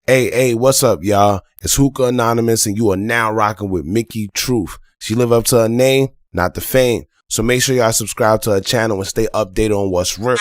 Hey, what's up, y'all? It's Hookah Anonymous, and you are now rocking with Mickey Truth. She live up to her name, not the fame. So make sure y'all subscribe to her channel and stay updated on what's real.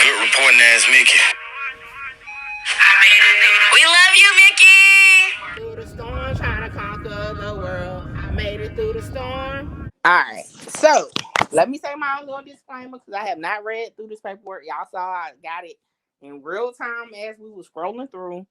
Good reporting ass Mickey. We love you, Mickey. Through the storm, trying to conquer the world. I made it through the storm. All right, so let me say my own little disclaimer because I have not read through this paperwork. Y'all saw I got it in real time as we were scrolling through.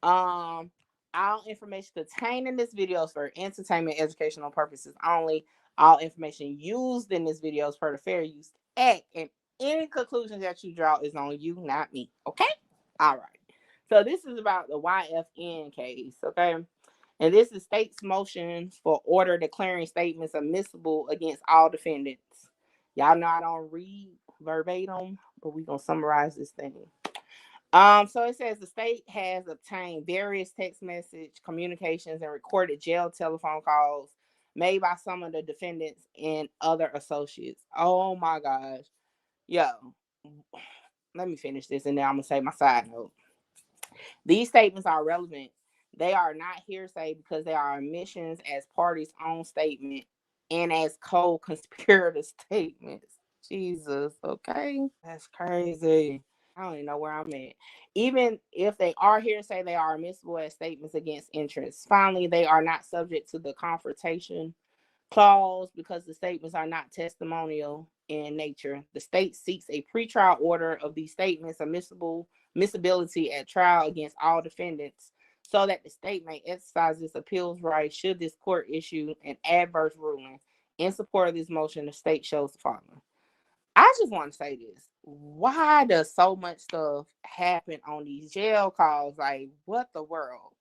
All information contained in this video is for entertainment, educational purposes only. All information used in this video is per the Fair Use Act, and any conclusions that you draw is on you, not me. Okay? All right. So this is about the YFN case, okay? And this is state's motion for order declaring statements admissible against all defendants. Y'all know I don't read verbatim, but we're gonna summarize this thing. So it says the state has obtained various text message communications and recorded jail telephone calls made by some of the defendants and other associates. Oh my gosh. Yo, let me finish this and then I'm gonna say my side note. These statements are relevant. They are not hearsay because they are admissions as parties' own statement and as co-conspirator statements. Jesus, okay? That's crazy. I don't even know where I'm at. Even if they are hearsay, they are admissible as statements against interest. Finally, they are not subject to the confrontation clause because the statements are not testimonial in nature. The state seeks a pretrial order of these statements admissibility at trial against all defendants so that the state may exercise its appeals right should this court issue an adverse ruling. In support of this motion, the state shows the following. I just want to say this. Why does so much stuff happen on these jail calls? Like, what the world?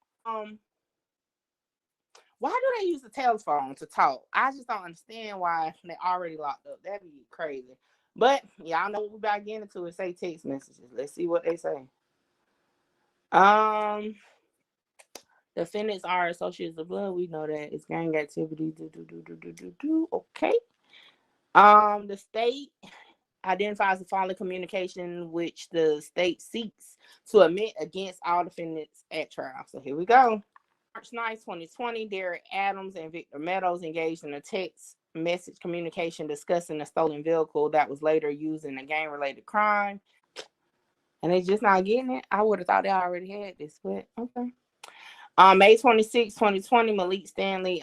Why do they use the telephone to talk? I just don't understand why they already locked up. That'd be crazy. But y'all know what we're about getting into is say text messages. Let's see what they say. Defendants are associates of blood. We know that it's gang activity. Okay. The state identifies the following communication which the state seeks to admit against all defendants at trial. So here we go. March 9, 2020, Derek Adams and Victor Meadows engaged in a text message communication discussing a stolen vehicle that was later used in a gang-related crime. And they just not getting it. I would have thought they already had this, but okay. May 26, 2020, Malik Stanley,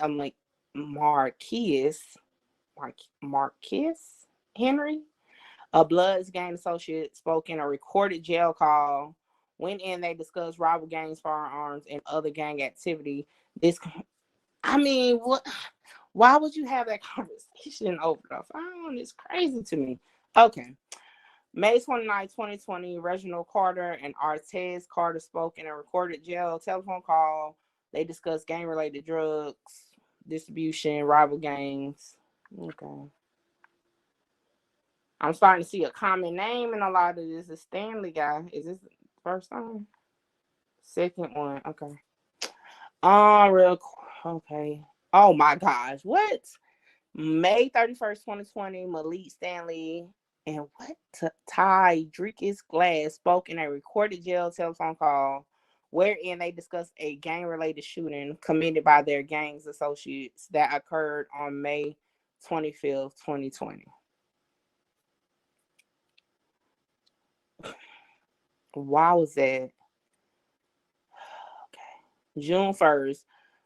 Marquez Henry, a Bloods gang associate, spoke in a recorded jail call. When in, they discussed rival gangs, firearms, and other gang activity. What? Why would you have that conversation over the phone? It's crazy to me. Okay. May 29, 2020, Reginald Carter and Artez Carter spoke in a recorded jail telephone call. They discussed gang-related drugs, distribution, rival gangs. Okay. I'm starting to see a common name in a lot of this. Is Stanley guy. Is this the first time? Second one. Okay. Okay. Oh my gosh. What? May 31st, 2020, Malik Stanley and Ty Drekis Glass spoke in a recorded jail telephone call wherein they discussed a gang-related shooting committed by their gang's associates that occurred on May 25th, 2020. Why was that? Okay. June 1st,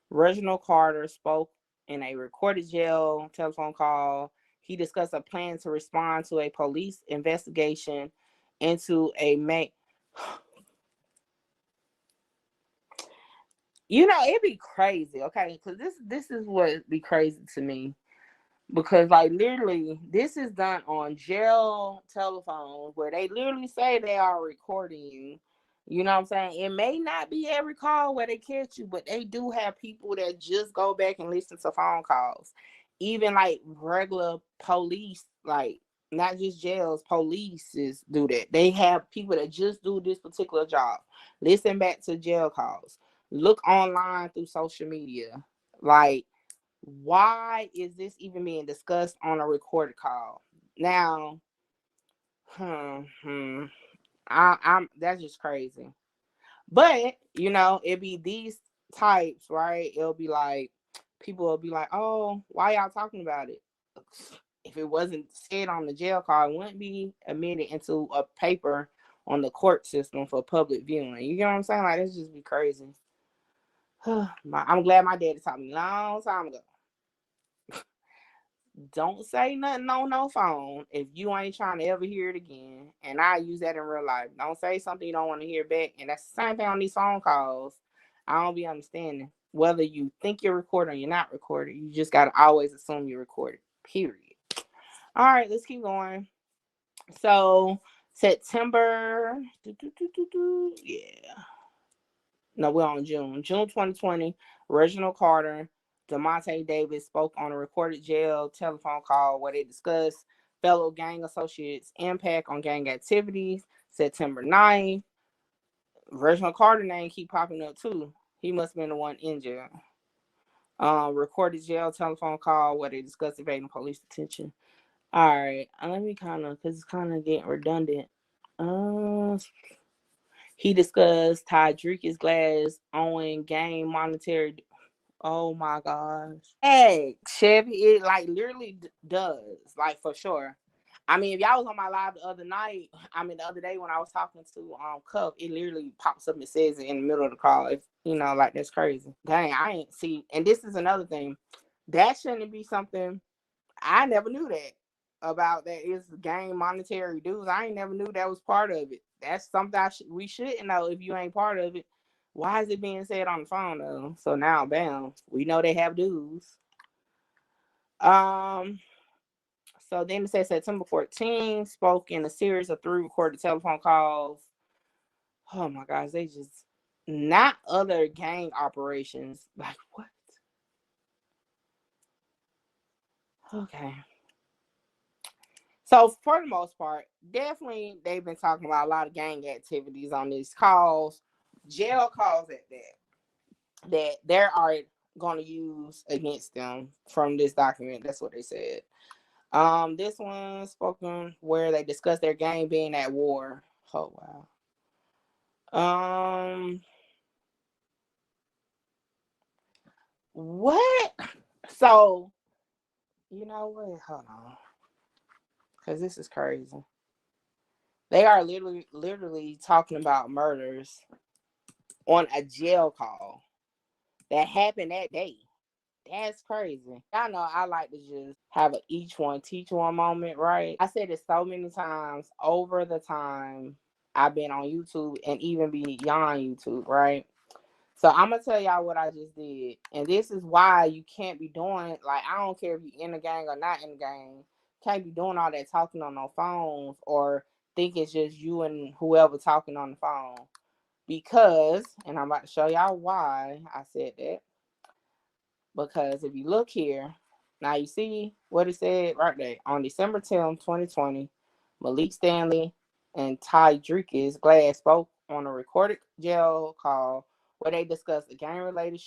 Reginald Carter spoke in a recorded jail telephone call. He discussed a plan to respond to a police investigation into a it'd be crazy, okay? Because this is what be crazy to me. Because like literally, this is done on jail telephones where they literally say they are recording you. You know what I'm saying? It may not be every call where they catch you, but they do have people that just go back and listen to phone calls. Even like regular police, like not just jails, polices do that. They have people that just do this particular job. Listen back to jail calls. Look online through social media. Like, why is this even being discussed on a recorded call? Now, I'm that's just crazy. But it'd be these types, right? It'll be like people will be like, "Oh, why y'all talking about it?" If it wasn't said on the jail call, it wouldn't be admitted into a paper on the court system for public viewing. You get what I'm saying? Like, this just be crazy. I'm glad my daddy taught me a long time ago. Don't say nothing on no phone if you ain't trying to ever hear it again. And I use that in real life. Don't say something you don't want to hear back. And that's the same thing on these phone calls. I don't be understanding whether you think you're recording or you're not recording. You just got to always assume you're recorded, period. All right, let's keep going. So September, yeah. No, we're on June 2020. Reginald Carter, Demonte Davis spoke on a recorded jail telephone call where they discussed fellow gang associates' impact on gang activities. September 9th. Reginald Carter name keep popping up too. He must have been the one in jail. Recorded jail telephone call where they discussed evading police detention. All right, let me because it's kind of getting redundant. He discussed Tydrick's Glass owing gang monetary. Oh my gosh. Hey, Chevy, it like literally does, like for sure. I mean, if y'all was on my live the other night, the other day when I was talking to Cuff, it literally pops up and says it in the middle of the call. It's like that's crazy. Dang, I ain't see. And this is another thing. That shouldn't be something. I never knew that about that. It's gang monetary dues. I ain't never knew that was part of it. That's something we shouldn't know if you ain't part of it. Why is it being said on the phone though? So now, bam, we know they have dues. So then it says September 14th, spoke in a series of 3 recorded telephone calls. Oh my gosh, they just not other gang operations. Like what? Okay. So for the most part, definitely they've been talking about a lot of gang activities on these calls, jail calls at that they are going to use against them from this document. That's what they said. This one spoken where they discussed their gang being at war. Oh wow. What? So you know what? Hold on, because this is crazy. They are literally talking about murders on a jail call that happened that day. That's crazy. Y'all know I like to just have a each one teach one moment, right? I said it so many times over the time I've been on YouTube and even beyond YouTube, right? So I'm gonna tell y'all what I just did. And this is why you can't be doing, like, I don't care if you're in the gang or not in the gang, can't be doing all that talking on no phones or think it's just you and whoever talking on the phone. Because, and I'm about to show y'all why I said that. Because if you look here, now you see what it said right there. On December 10th, 2020, Malik Stanley and Tydrick's Glass spoke on a recorded jail call where they discussed a gang-related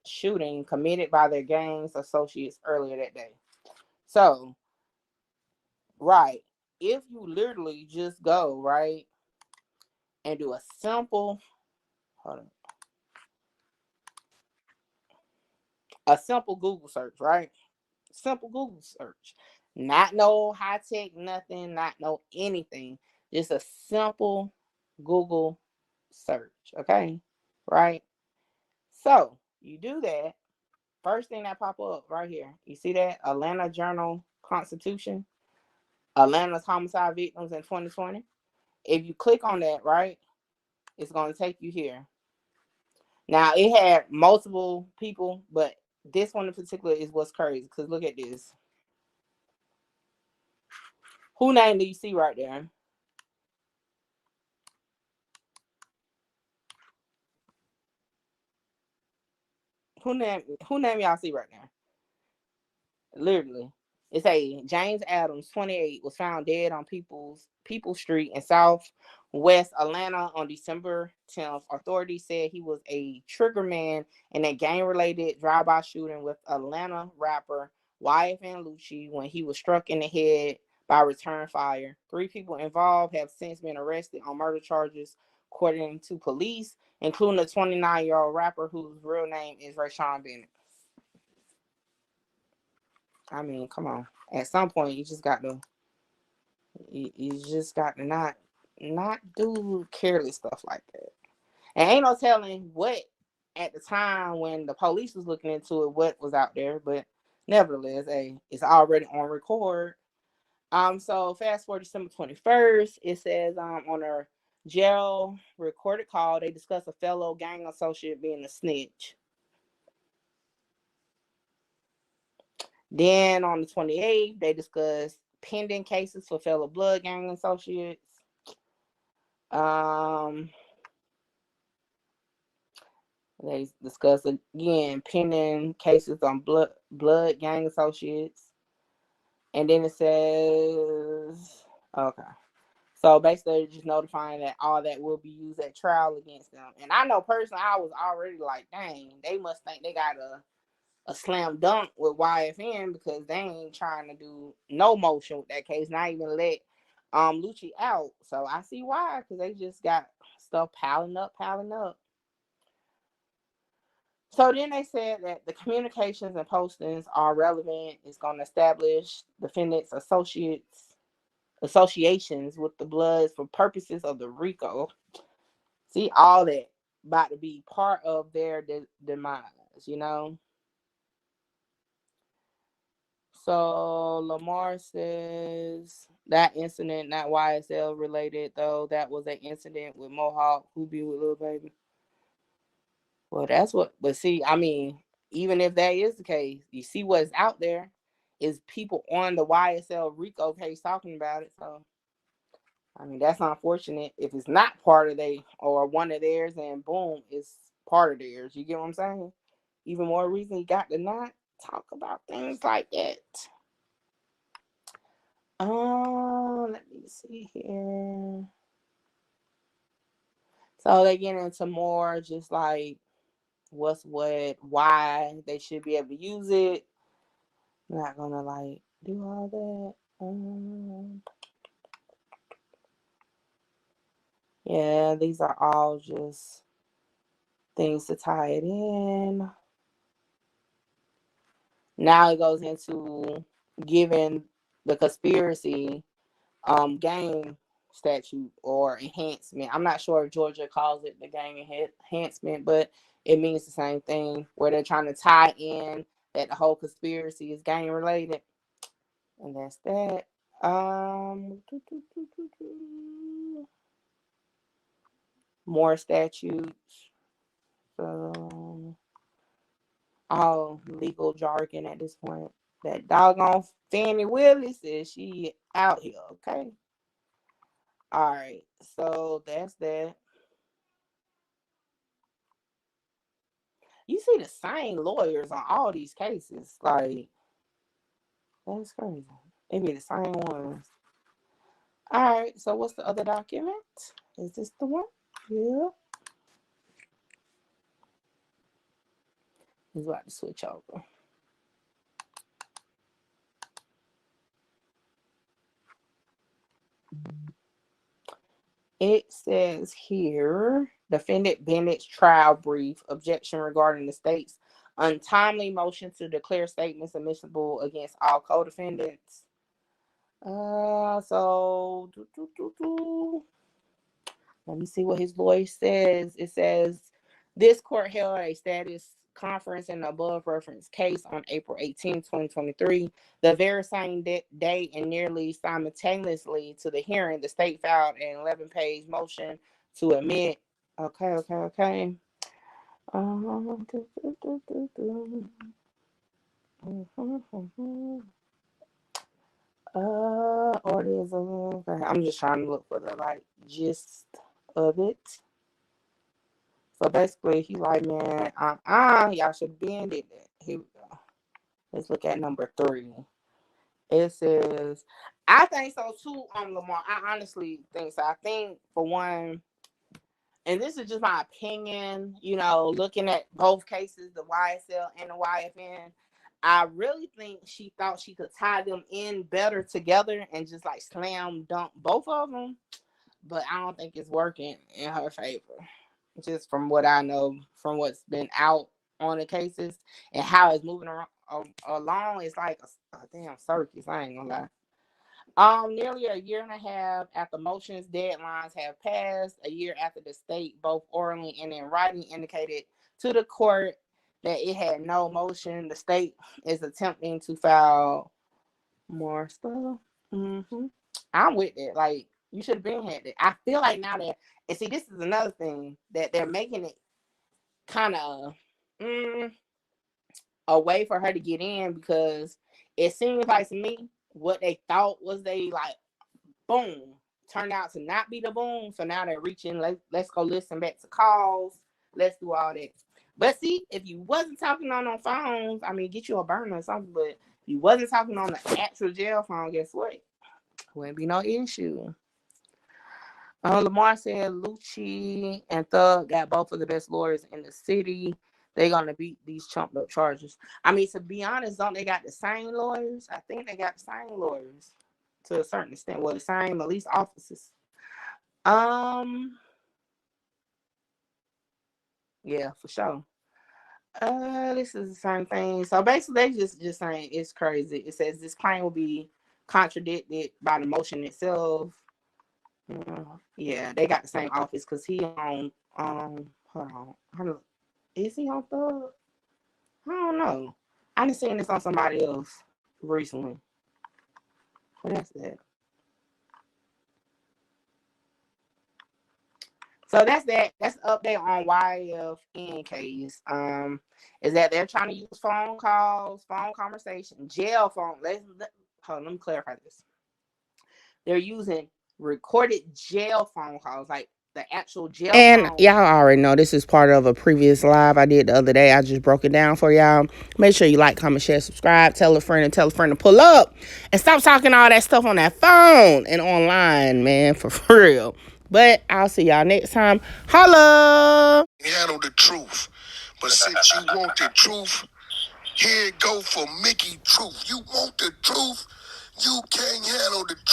shooting committed by their gang's associates earlier that day. So, right, if you literally just go, right, and do a simple, Google search, right? Simple Google search. Not no high tech, nothing, not no anything. Just a simple Google search. Okay. Right. So you do that. First thing that pop up right here. You see that? Atlanta Journal Constitution. Atlanta's homicide victims in 2020. If you click on that, right, it's going to take you here. Now it had multiple people, but this one in particular is what's crazy. Because look at this. Who name do you see right there? Who name y'all see right now? Literally. It say James Adams, 28, was found dead on People's Street in Southwest Atlanta on December 10th. Authorities said he was a trigger man in a gang-related drive-by shooting with Atlanta rapper YFN Lucci when he was struck in the head by return fire. 3 people involved have since been arrested on murder charges, according to police, including a 29-year-old rapper whose real name is Rayshawn Bennett. I mean, come on. At some point, you just got to not do careless stuff like that. And ain't no telling what at the time when the police was looking into it, what was out there. But nevertheless, it's already on record. So fast forward December 21st, it says on a jail recorded call, they discuss a fellow gang associate being a snitch. Then on the 28th, they discussed pending cases for fellow blood gang associates. They discussed again pending cases on blood gang associates. And then it says, okay. So basically just notifying that all that will be used at trial against them. And I know personally, I was already like, dang, they must think they got a slam dunk with YFN because they ain't trying to do no motion with that case, not even let Lucci out. So I see why, because they just got stuff piling up. So then they said that the communications and postings are relevant. It's going to establish defendants' associations with the Bloods for purposes of the RICO. See, all that about to be part of their demise, you know? So Lamar says that incident, not YSL related, though. That was an incident with Mohawk, who be with Lil Baby. Well, that's what, but see, I mean, even if that is the case, you see what's out there is people on the YSL RICO case talking about it. So, I mean, that's unfortunate. If it's not part of they or one of theirs, and boom, it's part of theirs. You get what I'm saying? Even more reason you got to not talk about things like that. Let me see here. So they get into more just like what's what, why they should be able to use it. I'm not gonna like do all that. Yeah, these are all just things to tie it in. Now it goes into giving the conspiracy gang statute or enhancement. I'm not sure if Georgia calls it the gang enhancement, but it means the same thing, where they're trying to tie in that the whole conspiracy is gang related. And that's that. More statutes. So all legal jargon at this point. That doggone Fannie Willis says she out here, okay? All right, so that's that. You see the same lawyers on all these cases. Like, that's crazy. They be the same ones. All right, so what's the other document? Is this the one? Yeah. He's about to switch over. It says here, Defendant Bennett's trial brief, objection regarding the state's untimely motion to declare statements admissible against all co-defendants. Let me see what his lawyer says. It says this court held a status conference in the above referenced case on April 18, 2023. The very same day and nearly simultaneously to the hearing, the state filed an 11-page motion to admit. Okay. I'm just trying to look for the gist of it. So basically, he like, man, y'all should have been did that. Here we go. Let's look at number 3. It says, I think so too, Lamar. I honestly think so. I think, for one, and this is just my opinion, looking at both cases, the YSL and the YFN, I really think she thought she could tie them in better together and just like slam dunk both of them. But I don't think it's working in her favor. Just from what I know, from what's been out on the cases and how it's moving along, it's like a damn circus. I ain't gonna lie. Nearly a year and a half after motions deadlines have passed, a year after the state both orally and in writing indicated to the court that it had no motion, the state is attempting to file more stuff. I'm with it. Like, you should have been had it. I feel like now that, and see, this is another thing that they're making it kind of a way for her to get in, because it seems like to me what they thought was they like boom turned out to not be the boom. So now they're reaching. Let's go listen back to calls. Let's do all that. But see, if you wasn't talking on phones, I mean, get you a burner or something. But if you wasn't talking on the actual jail phone, guess what? Wouldn't be no issue. Lamar said Lucci and Thug got both of the best lawyers in the city. They're gonna beat these chumped up charges. I mean, to be honest, don't they got the same lawyers? I think they got the same lawyers to a certain extent. Well, the same police officers. Yeah, for sure. This is the same thing. So basically, they just saying it's crazy. It says this claim will be contradicted by the motion itself. Yeah, they got the same office because he on hold on. Is he on Thug? I don't know. I done seen this on somebody else recently. What is that? So that's that. That's the update on YFN case. Is that they're trying to use phone calls, phone conversation, jail phone. Let me clarify this. They're using recorded jail phone calls, like the actual jail and phone. Y'all already know this is part of a previous live I did the other day. I just broke it down for y'all. Make sure you like, comment, share, subscribe, tell a friend to pull up and stop talking all that stuff on that phone and online, man, for real. But I'll see y'all next time. Holla! Handle the truth. But since you want the truth, here it go for Mickey Truth. You want the truth, you can't handle the truth.